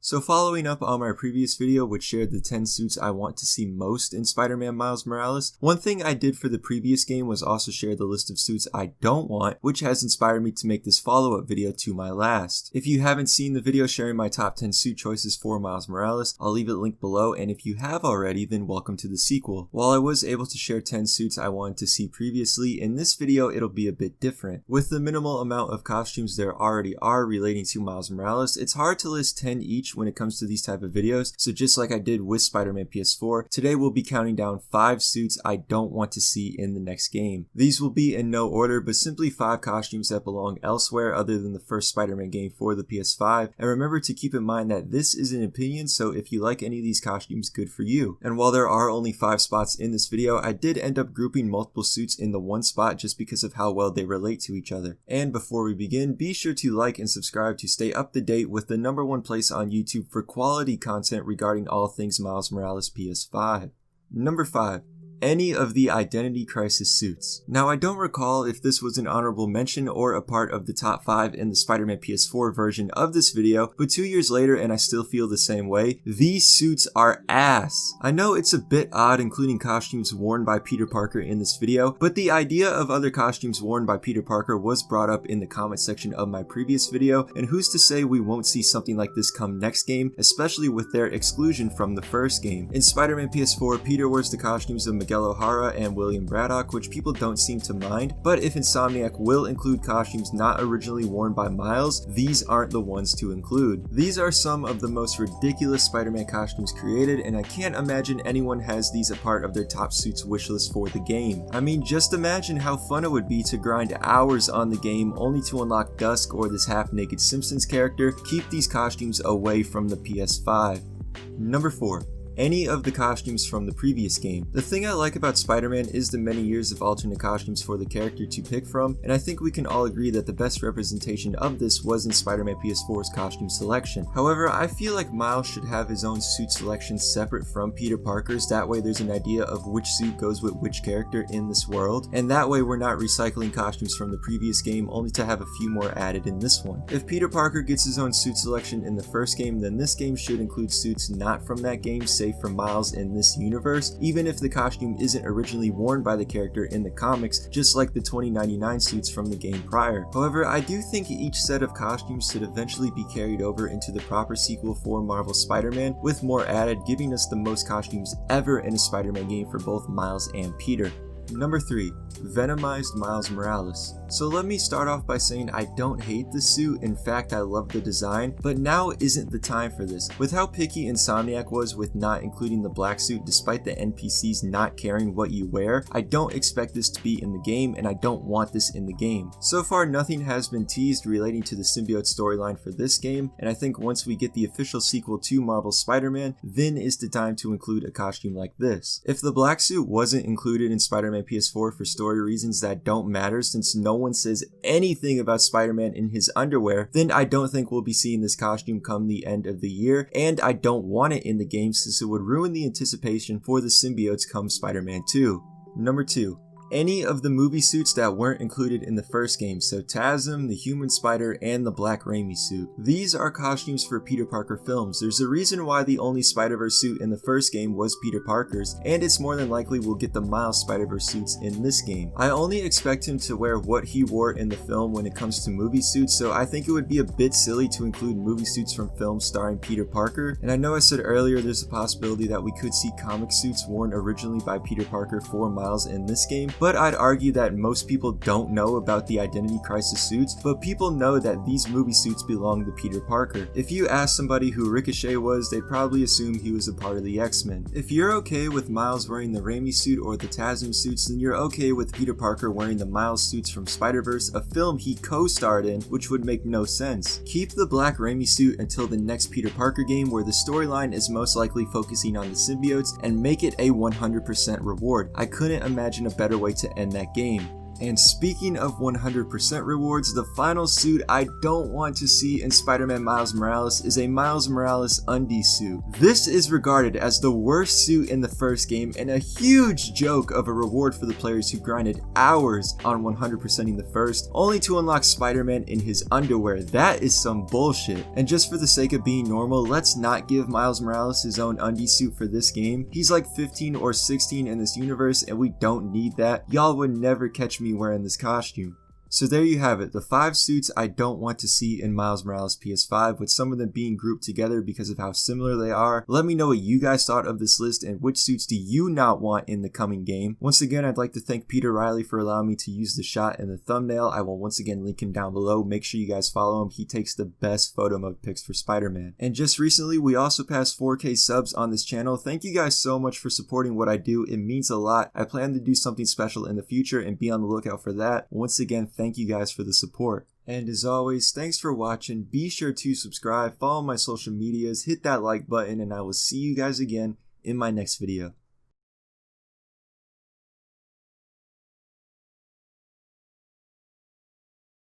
So following up on my previous video which shared the 10 suits I want to see most in Spider-Man Miles Morales, one thing I did for the previous game was also share the list of suits I don't want, which has inspired me to make this follow-up video to my last. If you haven't seen the video sharing my top 10 suit choices for Miles Morales, I'll leave it linked below, and if you have already, then welcome to the sequel. While I was able to share 10 suits I wanted to see previously, in this video it'll be a bit different. With the minimal amount of costumes there already are relating to Miles Morales, it's hard to list 10 each when it comes to these type of videos, so just like I did with Spider-Man PS4, today we'll be counting down 5 suits I don't want to see in the next game. These will be in no order, but simply 5 costumes that belong elsewhere other than the first Spider-Man game for the PS5, and remember to keep in mind that this is an opinion, so if you like any of these costumes, good for you. And while there are only 5 spots in this video, I did end up grouping multiple suits in the one spot just because of how well they relate to each other. And before we begin, be sure to like and subscribe to stay up to date with the #1 place on YouTube for quality content regarding all things Miles Morales PS5. Number 5. Any of the Identity Crisis suits. Now I don't recall if this was an honorable mention or a part of the top 5 in the Spider-Man PS4 version of this video, but 2 years later and I still feel the same way, these suits are ass. I know it's a bit odd including costumes worn by Peter Parker in this video, but the idea of other costumes worn by Peter Parker was brought up in the comment section of my previous video, and who's to say we won't see something like this come next game, especially with their exclusion from the first game. In Spider-Man PS4, Peter wears the costumes of Miguel O'Hara and William Braddock, which people don't seem to mind, but if Insomniac will include costumes not originally worn by Miles, these aren't the ones to include. These are some of the most ridiculous Spider-Man costumes created, and I can't imagine anyone has these a part of their top suits wishlist for the game. I mean, just imagine how fun it would be to grind hours on the game only to unlock Dusk or this half-naked Simpsons character. Keep these costumes away from the PS5. Number 4. Any of the costumes from the previous game. The thing I like about Spider-Man is the many years of alternate costumes for the character to pick from, and I think we can all agree that the best representation of this was in Spider-Man PS4's costume selection. However, I feel like Miles should have his own suit selection separate from Peter Parker's, that way there's an idea of which suit goes with which character in this world, and that way we're not recycling costumes from the previous game only to have a few more added in this one. If Peter Parker gets his own suit selection in the first game, then this game should include suits not from that game, save for Miles in this universe, even if the costume isn't originally worn by the character in the comics, just like the 2099 suits from the game prior. However, I do think each set of costumes should eventually be carried over into the proper sequel for Marvel Spider-Man, with more added, giving us the most costumes ever in a Spider-Man game for both Miles and Peter. Number 3. Venom Eyes Miles Morales. So let me start off by saying I don't hate the suit, in fact I love the design, but now isn't the time for this. With how picky Insomniac was with not including the black suit despite the NPCs not caring what you wear, I don't expect this to be in the game, and I don't want this in the game. So far nothing has been teased relating to the symbiote storyline for this game, and I think once we get the official sequel to Marvel Spider-Man, then is the time to include a costume like this. If the black suit wasn't included in Spider-Man PS4 for story reasons that don't matter since no one says anything about Spider-Man in his underwear, then I don't think we'll be seeing this costume come the end of the year, and I don't want it in the game since it would ruin the anticipation for the symbiotes come Spider-Man 2. Number 2. Any of the movie suits that weren't included in the first game, so TASM, the Human Spider, and the Black Raimi suit. These are costumes for Peter Parker films. There's a reason why the only Spider-Verse suit in the first game was Peter Parker's, and it's more than likely we'll get the Miles Spider-Verse suits in this game. I only expect him to wear what he wore in the film when it comes to movie suits, so I think it would be a bit silly to include movie suits from films starring Peter Parker, and I know I said earlier there's a possibility that we could see comic suits worn originally by Peter Parker for Miles in this game, but I'd argue that most people don't know about the Identity Crisis suits, but people know that these movie suits belong to Peter Parker. If you ask somebody who Ricochet was, they'd probably assume he was a part of the X-Men. If you're okay with Miles wearing the Raimi suit or the TASM suits, then you're okay with Peter Parker wearing the Miles suits from Spider-Verse, a film he co-starred in, which would make no sense. Keep the Black Raimi suit until the next Peter Parker game where the storyline is most likely focusing on the symbiotes, and make it a 100% reward. I couldn't imagine a better way to end that game. And speaking of 100% rewards, the final suit I don't want to see in Spider-Man Miles Morales is a Miles Morales undie suit. This is regarded as the worst suit in the first game and a huge joke of a reward for the players who grinded hours on 100%ing the first, only to unlock Spider-Man in his underwear. That is some bullshit. And just for the sake of being normal, let's not give Miles Morales his own undie suit for this game. He's like 15 or 16 in this universe and we don't need that. Y'all would never catch me wearing this costume. So there you have it, the 5 suits I don't want to see in Miles Morales PS5, with some of them being grouped together because of how similar they are. Let me know what you guys thought of this list and which suits do you not want in the coming game. Once again, I'd like to thank Peter Riley for allowing me to use the shot in the thumbnail. I will once again link him down below. Make sure you guys follow him. He takes the best photo mode pics for Spider-Man. And just recently, we also passed 4K subs on this channel. Thank you guys so much for supporting what I do. It means a lot. I plan to do something special in the future and be on the lookout for that. Once again, thank you guys for the support. And as always, thanks for watching. Be sure to subscribe, follow my social medias, hit that like button, and I will see you guys again in my next video.